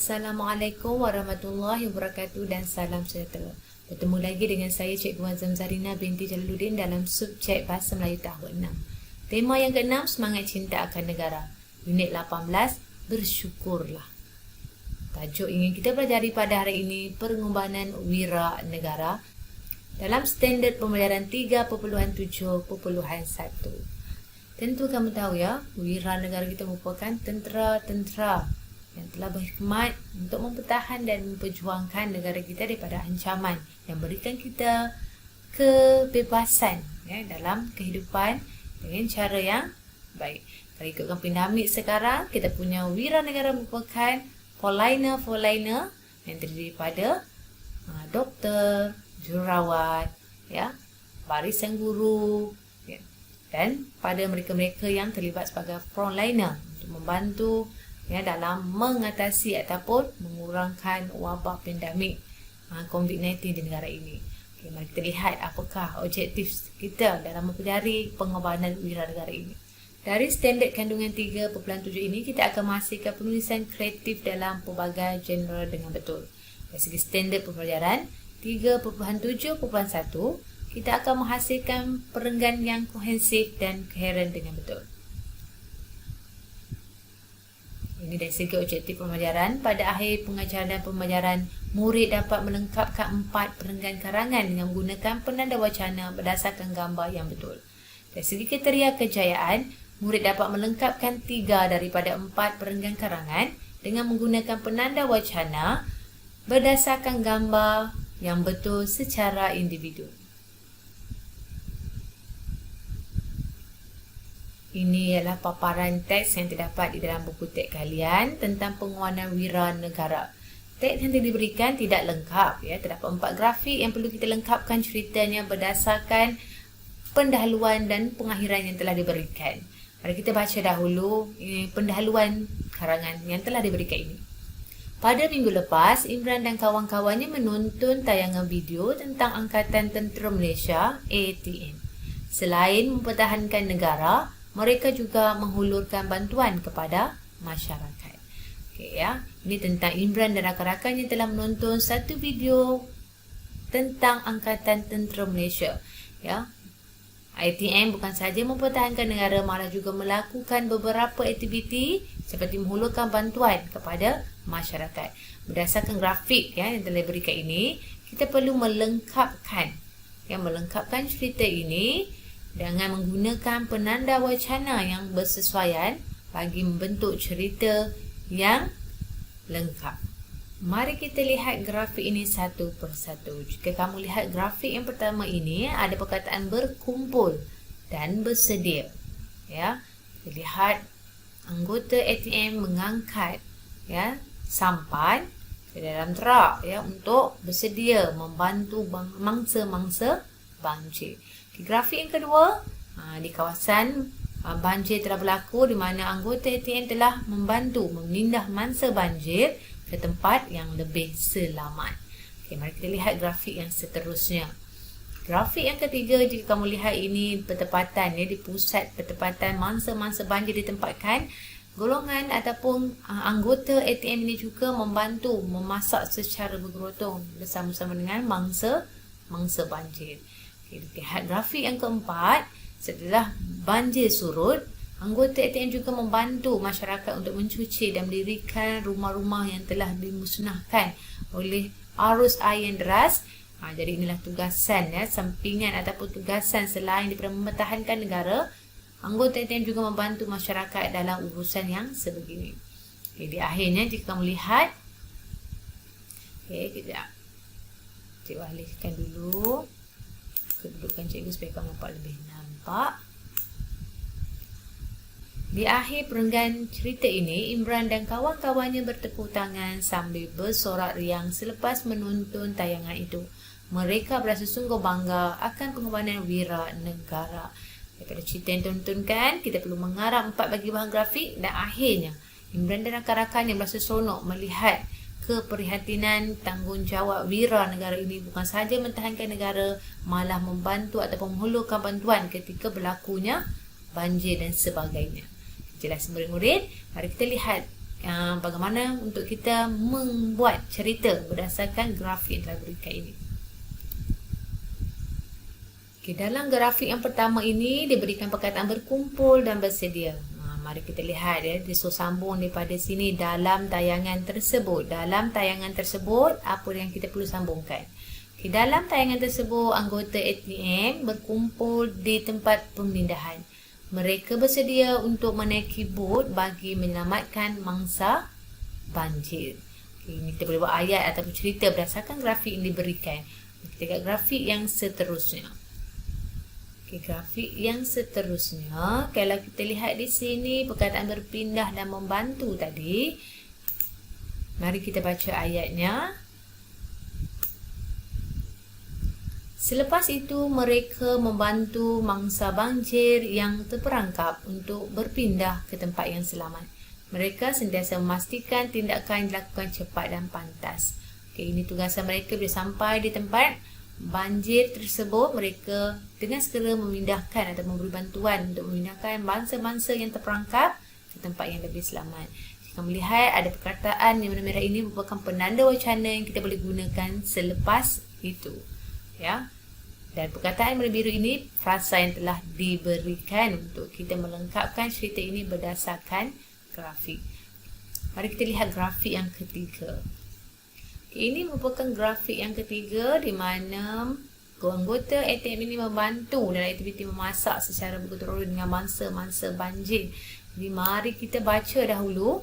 Assalamualaikum warahmatullahi wabarakatuh dan salam sejahtera. Bertemu lagi dengan saya Cikgu Azam Zarina binti Jalaluddin dalam subjek Bahasa Melayu tahun 6. Tema yang ke-6, semangat cinta akan negara. Unit 18, bersyukurlah. Tajuk ingin kita pelajari pada hari ini, pengorbanan wira negara dalam standard pembelajaran 3.7.1. Tentu kamu tahu ya, wira negara kita merupakan tentera-tentera yang telah berkhidmat untuk mempertahan dan memperjuangkan negara kita daripada ancaman yang berikan kita kebebasan dalam kehidupan dengan cara yang baik. Kalau ikutkan pendamik sekarang, kita punya wira negara merupakan frontliner yang terdiri daripada doktor, jururawat, barisan guru, dan pada mereka-mereka yang terlibat sebagai frontliner untuk membantu dalam mengatasi ataupun mengurangkan wabak pandemik COVID-19 di negara ini. Mari kita lihat apakah objektif kita dalam mempelajari pengorbanan wira negara ini. Dari standard kandungan 3.7 ini, kita akan menghasilkan penulisan kreatif dalam pelbagai genre dengan betul. Dari segi standard pembelajaran 3.7.1, kita akan menghasilkan perenggan yang kohensif dan koheren dengan betul. Ini dari segi objektif pembelajaran. Pada akhir pengajaran dan pembelajaran, murid dapat melengkapkan 4 perenggan karangan dengan menggunakan penanda wacana berdasarkan gambar yang betul. Dari segi kriteria kejayaan, murid dapat melengkapkan 3 daripada 4 perenggan karangan dengan menggunakan penanda wacana berdasarkan gambar yang betul secara individu. Ini ialah paparan teks yang terdapat di dalam buku teks kalian tentang pengorbanan wira negara. Teks yang diberikan tidak lengkap. Terdapat 4 grafik yang perlu kita lengkapkan ceritanya berdasarkan pendahuluan dan pengakhiran yang telah diberikan. Mari kita baca dahulu pendahuluan karangan yang telah diberikan ini. Pada minggu lepas, Imran dan kawan-kawannya menonton tayangan video tentang Angkatan Tentera Malaysia ATM. Selain mempertahankan negara, mereka juga menghulurkan bantuan kepada masyarakat. Ini tentang Imran dan rakan-rakan yang telah menonton satu video tentang Angkatan Tentera Malaysia. ATM bukan sahaja mempertahankan negara, malah juga melakukan beberapa aktiviti seperti menghulurkan bantuan kepada masyarakat. Berdasarkan grafik yang telah diberikan ini, kita perlu melengkapkan cerita ini dengan menggunakan penanda wacana yang bersesuaian bagi membentuk cerita yang lengkap. Mari kita lihat grafik ini satu persatu. Jika kamu lihat grafik yang pertama ini, ada perkataan berkumpul dan bersedia. Kita lihat anggota ATM mengangkat sampan ke dalam trak untuk bersedia membantu mangsa-mangsa banjir. Grafik yang kedua, di kawasan banjir telah berlaku di mana anggota ATM telah membantu memindah mangsa banjir ke tempat yang lebih selamat. Mari kita lihat grafik yang seterusnya. Grafik yang ketiga, jika kamu lihat ini pertempatan di pusat pertempatan mangsa-mangsa banjir ditempatkan, golongan ataupun anggota ATM ini juga membantu memasak secara bergerotong bersama-sama dengan mangsa banjir. Lihat grafik yang keempat, setelah banjir surut, anggota ATM juga membantu masyarakat untuk mencuci dan mendirikan rumah-rumah yang telah dimusnahkan oleh arus air yang deras. Jadi inilah tugasan sampingan ataupun tugasan selain daripada mempertahankan negara, anggota ATM juga membantu masyarakat dalam urusan yang sebegini. Di akhirnya jika kamu lihat, kejap, cikgu alihkan dulu kedudukan cikgu supaya kamu nampak lebih nampak. Di akhir perenggan cerita ini, Imran dan kawan-kawannya bertepuk tangan sambil bersorak riang selepas menonton tayangan itu. Mereka berasa sungguh bangga akan pengorbanan wira negara. Daripada cerita yang ditontonkan, kita perlu mengarang 4 bagi bahan grafik dan akhirnya Imran dan rakan-rakan yang berasa seronok melihat keprihatinan tanggungjawab wira negara ini bukan sahaja mempertahankan negara, malah membantu ataupun menghulurkan bantuan ketika berlakunya banjir dan sebagainya. Jelas murid-murid? Mari kita lihat bagaimana untuk kita membuat cerita berdasarkan grafik yang telah diberikan ini. Okay, dalam grafik yang pertama ini diberikan perkataan berkumpul dan bersedia. Mari kita lihat ya, disuruh sambung daripada sini dalam tayangan tersebut. Dalam tayangan tersebut, apa yang kita perlu sambungkan? Okay, dalam tayangan tersebut, anggota ATM berkumpul di tempat pemindahan. Mereka bersedia untuk menaiki bot bagi menyelamatkan mangsa banjir. Okay, ini kita boleh buat ayat ataupun cerita berdasarkan grafik yang diberikan. Kita lihat grafik yang seterusnya. Grafik yang seterusnya, kalau kita lihat di sini perkataan berpindah dan membantu tadi, mari kita baca ayatnya. Selepas itu mereka membantu mangsa banjir yang terperangkap untuk berpindah ke tempat yang selamat. Mereka sentiasa memastikan tindakan dilakukan cepat dan pantas. Ini tugasan mereka bila sampai di tempat banjir tersebut, mereka dengan segera memindahkan atau memberi bantuan untuk memindahkan bangsa-bangsa yang terperangkap ke tempat yang lebih selamat. Jika melihat ada perkataan yang warna merah ini merupakan penanda wacana yang kita boleh gunakan selepas itu. Ya. Dan perkataan warna biru ini frasa yang telah diberikan untuk kita melengkapkan cerita ini berdasarkan grafik. Mari kita lihat grafik yang ketiga. Ini merupakan grafik yang ketiga di mana anggota ATM ini membantu dalam aktiviti memasak secara bergotong royong dengan mangsa-mangsa banjir. Jadi mari kita baca dahulu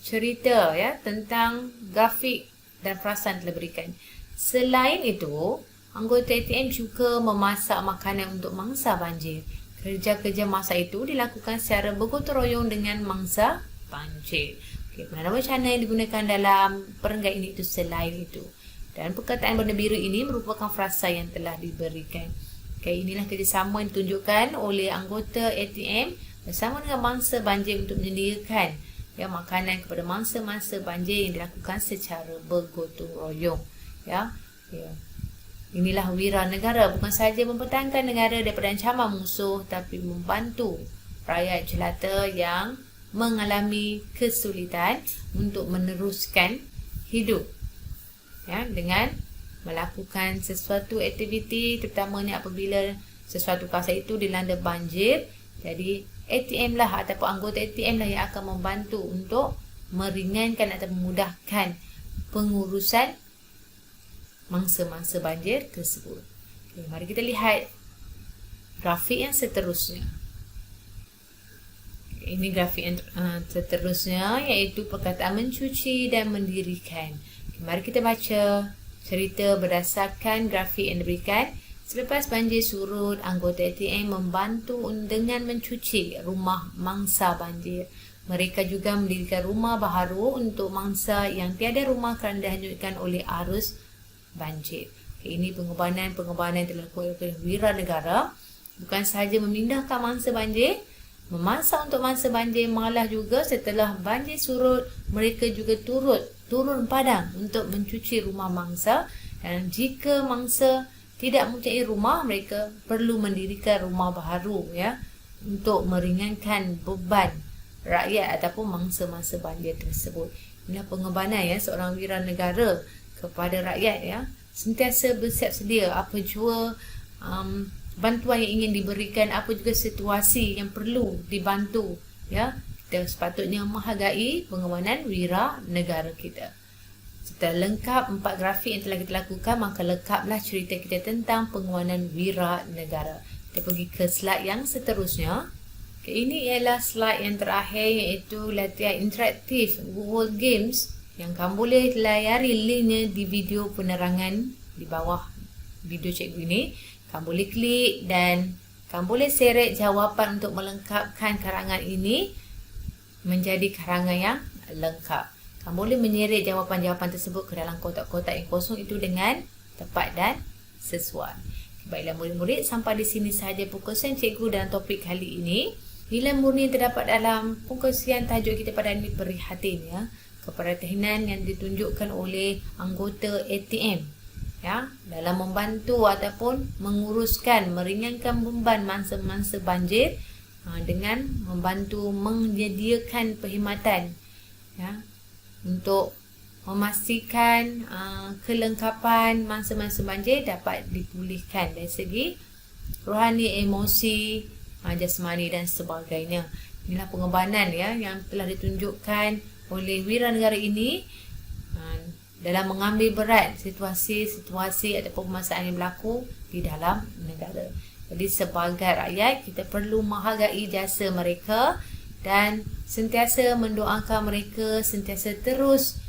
cerita ya tentang grafik dan perasaan telah berikan. Selain itu, anggota ATM juga memasak makanan untuk mangsa banjir. Kerja-kerja masak itu dilakukan secara bergotong royong dengan mangsa banjir. Penanda wacana yang digunakan dalam perenggan ini itu selain itu. Dan perkataan warna biru ini merupakan frasa yang telah diberikan. Inilah kerjasama yang ditunjukkan oleh anggota ATM bersama dengan mangsa banjir untuk menyediakan makanan kepada mangsa-mangsa banjir yang dilakukan secara bergotong royong. Inilah wira negara, bukan sahaja mempertahankan negara daripada ancaman musuh, tapi membantu rakyat jelata yang mengalami kesulitan untuk meneruskan hidup dengan melakukan sesuatu aktiviti, terutamanya apabila sesuatu kawasan itu dilanda banjir. Jadi ATM lah ataupun anggota ATM lah yang akan membantu untuk meringankan atau memudahkan pengurusan mangsa-mangsa banjir tersebut. Mari kita lihat grafik yang seterusnya. Ini grafik yang seterusnya, iaitu perkataan mencuci dan mendirikan. Mari kita baca cerita berdasarkan grafik yang diberikan. Selepas banjir surut, anggota ATM membantu dengan mencuci rumah mangsa banjir. Mereka juga mendirikan rumah baharu untuk mangsa yang tiada rumah kerana dihanyutkan oleh arus banjir. Ini pengorbanan yang dilakukan oleh wira negara. Bukan sahaja memindahkan mangsa banjir, memasak untuk mangsa banjir, malah juga setelah banjir surut, mereka juga turun padang untuk mencuci rumah mangsa. Dan jika mangsa tidak mempunyai rumah, mereka perlu mendirikan rumah baharu untuk meringankan beban rakyat ataupun mangsa-mangsa banjir tersebut. Inilah pengorbanan seorang wira negara kepada rakyat sentiasa bersiap sedia apa jua bantuan yang ingin diberikan, apa juga situasi yang perlu dibantu. Kita sepatutnya menghargai pengorbanan wira negara kita. Setelah lengkap 4 grafik yang telah kita lakukan, maka lengkaplah cerita kita tentang pengorbanan wira negara. Kita pergi ke slide yang seterusnya. Ini ialah slide yang terakhir, iaitu latihan interaktif Google Games yang kamu boleh layari linknya di video penerangan di bawah video cikgu ini. Kamu boleh klik dan kamu boleh seret jawapan untuk melengkapkan karangan ini menjadi karangan yang lengkap. Kamu boleh menyeret jawapan-jawapan tersebut ke dalam kotak-kotak yang kosong itu dengan tepat dan sesuai. Baiklah murid-murid, sampai di sini sahaja perkongsian cikgu dalam topik kali ini. Nilai murni yang terdapat dalam perkongsian tajuk kita pada ini prihatin keperhatian yang ditunjukkan oleh anggota ATM dalam membantu ataupun menguruskan, meringankan beban mangsa-mangsa banjir dengan membantu menyediakan perkhidmatan ya, untuk memastikan kelengkapan mangsa-mangsa banjir dapat dipulihkan dari segi rohani, emosi, jasmani dan sebagainya. Inilah pengorbanan ya yang telah ditunjukkan oleh wiranegara ini dalam mengambil berat situasi-situasi ataupun permasalahan yang berlaku di dalam negara. Jadi sebagai rakyat, kita perlu menghargai jasa mereka dan sentiasa mendoakan mereka sentiasa terus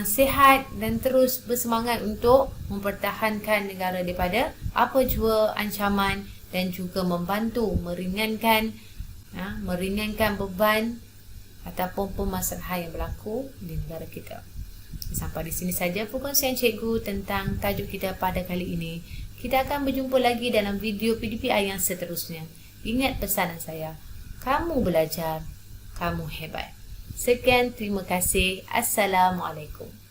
sihat dan terus bersemangat untuk mempertahankan negara daripada apa jua ancaman dan juga membantu meringankan beban ataupun permasalahan yang berlaku di negara kita. Sampai di sini saja perkongsian cikgu tentang tajuk kita pada kali ini. Kita akan berjumpa lagi dalam video PDPI yang seterusnya. Ingat pesanan saya, kamu belajar, kamu hebat. Sekian, terima kasih. Assalamualaikum.